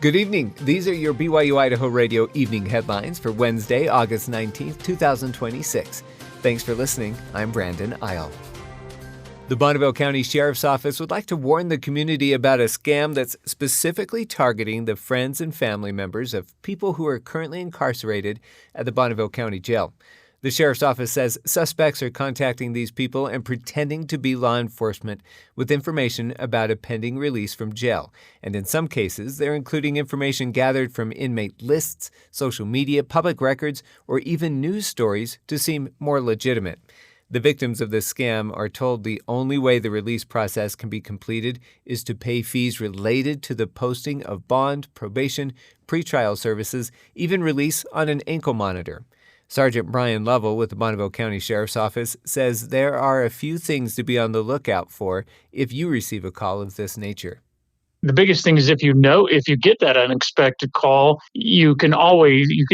Good evening. These are your BYU-Idaho Radio evening headlines for Wednesday, August 19th, 2026. Thanks for listening. I'm Brandon Isle. The Bonneville County Sheriff's Office would like to warn the community about a scam that's specifically targeting the friends and family members of people who are currently incarcerated at the Bonneville County Jail. The Sheriff's Office says suspects are contacting these people and pretending to be law enforcement with information about a pending release from jail. And in some cases, they're including information gathered from inmate lists, social media, public records, or even news stories to seem more legitimate. The victims of this scam are told the only way the release process can be completed is to pay fees related to the posting of bond, probation, pretrial services, even release on an ankle monitor. Sergeant Brian Lovell with the Bonneville County Sheriff's Office says there are a few things to be on the lookout for if you receive a call of this nature. The biggest thing is if you get that unexpected call, you can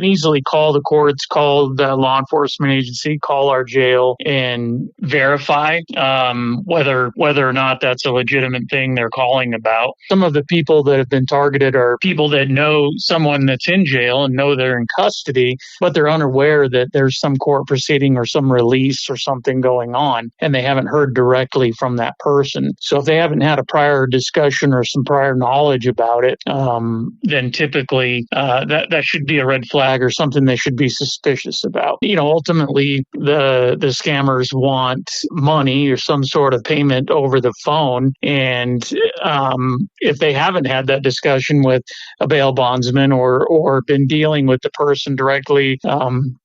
easily call the courts, call the law enforcement agency, call our jail and verify whether or not that's a legitimate thing they're calling about. Some of the people that have been targeted are people that know someone that's in jail and know they're in custody, but they're unaware that there's some court proceeding or some release or something going on, and they haven't heard directly from that person. So if they haven't had a prior discussion or some prior knowledge about it, then typically that should be a red flag or something they should be suspicious about. Ultimately, the scammers want money or some sort of payment over the phone, and if they haven't had that discussion with a bail bondsman or been dealing with the person directly,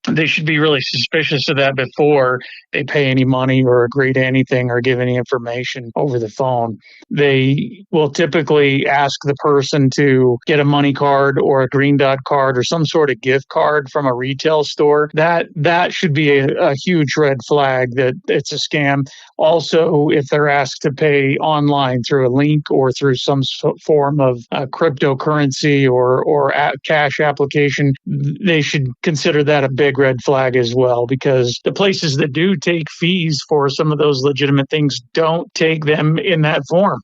they should be really suspicious of that before they pay any money or agree to anything or give any information over the phone. They will typically ask the person to get a money card or a green dot card or some sort of gift card from a retail store. That should be a huge red flag that it's a scam. Also, if they're asked to pay online through a link or through some form of cryptocurrency or cash application, they should consider that a big red flag as well, because the places that do take fees for some of those legitimate things don't take them in that form.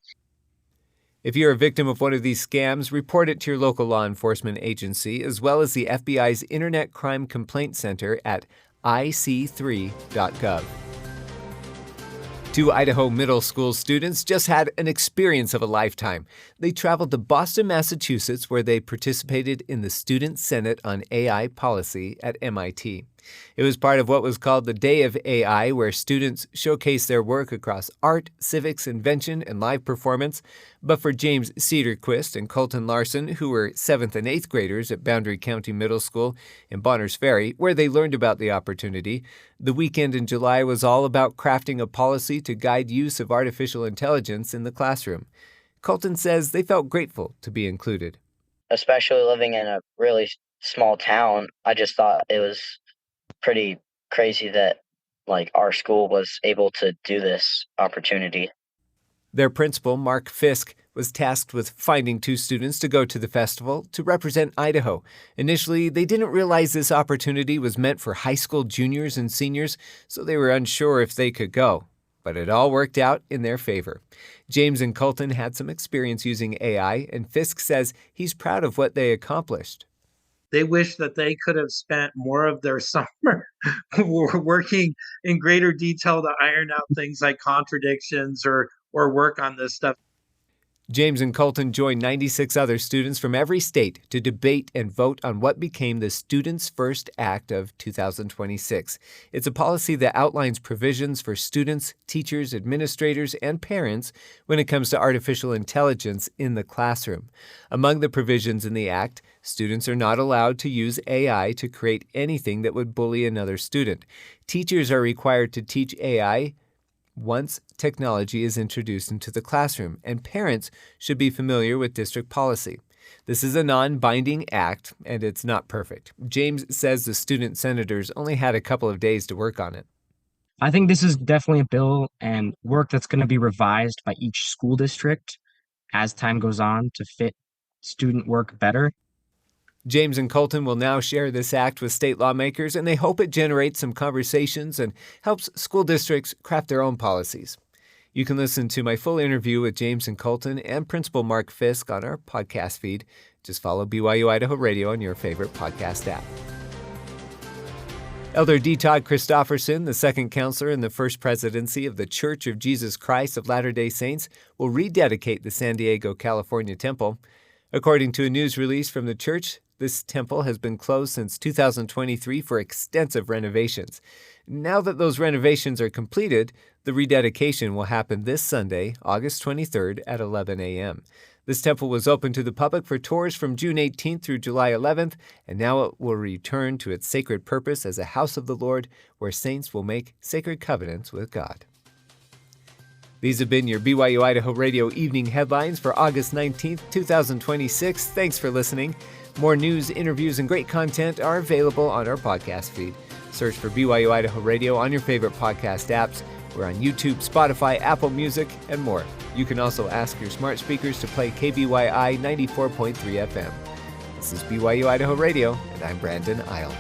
If you're a victim of one of these scams, report it to your local law enforcement agency, as well as the FBI's Internet Crime Complaint Center at ic3.gov. Two Idaho middle school students just had an experience of a lifetime. They traveled to Boston, Massachusetts, where they participated in the Student Senate on AI policy at MIT. It was part of what was called the Day of AI, where students showcase their work across art, civics, invention, and live performance. But for James Cedarquist and Colton Larson, who were 7th and 8th graders at Boundary County Middle School in Bonners Ferry, where they learned about the opportunity, the weekend in July was all about crafting a policy to guide use of artificial intelligence in the classroom. Colton says they felt grateful to be included. Especially living in a really small town, I just thought it was pretty crazy that our school was able to do this opportunity. Their principal, Mark Fisk, was tasked with finding two students to go to the festival to represent Idaho. Initially, they didn't realize this opportunity was meant for high school juniors and seniors, so they were unsure if they could go. But it all worked out in their favor. James and Colton had some experience using AI, and Fisk says he's proud of what they accomplished. They wish that they could have spent more of their summer working in greater detail to iron out things like contradictions or work on this stuff. James and Colton joined 96 other students from every state to debate and vote on what became the Students' First Act of 2026. It's a policy that outlines provisions for students, teachers, administrators, and parents when it comes to artificial intelligence in the classroom. Among the provisions in the act, students are not allowed to use AI to create anything that would bully another student. Teachers are required to teach AI once technology is introduced into the classroom, and parents should be familiar with district policy. This is a non-binding act, and it's not perfect. James says the student senators only had a couple of days to work on it. I think this is definitely a bill and work that's going to be revised by each school district as time goes on to fit student work better. James and Colton will now share this act with state lawmakers, and they hope it generates some conversations and helps school districts craft their own policies. You can listen to my full interview with James and Colton and Principal Mark Fisk on our podcast feed. Just follow BYU-Idaho Radio on your favorite podcast app. Elder D. Todd Christofferson, the second counselor in the First Presidency of the Church of Jesus Christ of Latter-day Saints, will rededicate the San Diego, California temple. According to a news release from the church, this temple has been closed since 2023 for extensive renovations. Now that those renovations are completed, the rededication will happen this Sunday, August 23rd at 11 a.m. This temple was open to the public for tours from June 18th through July 11th, and now it will return to its sacred purpose as a house of the Lord where saints will make sacred covenants with God. These have been your BYU-Idaho Radio Evening Headlines for August 19th, 2026. Thanks for listening. More news, interviews, and great content are available on our podcast feed. Search for BYU-Idaho Radio on your favorite podcast apps. We're on YouTube, Spotify, Apple Music, and more. You can also ask your smart speakers to play KBYI 94.3 FM. This is BYU-Idaho Radio, and I'm Brandon Isle.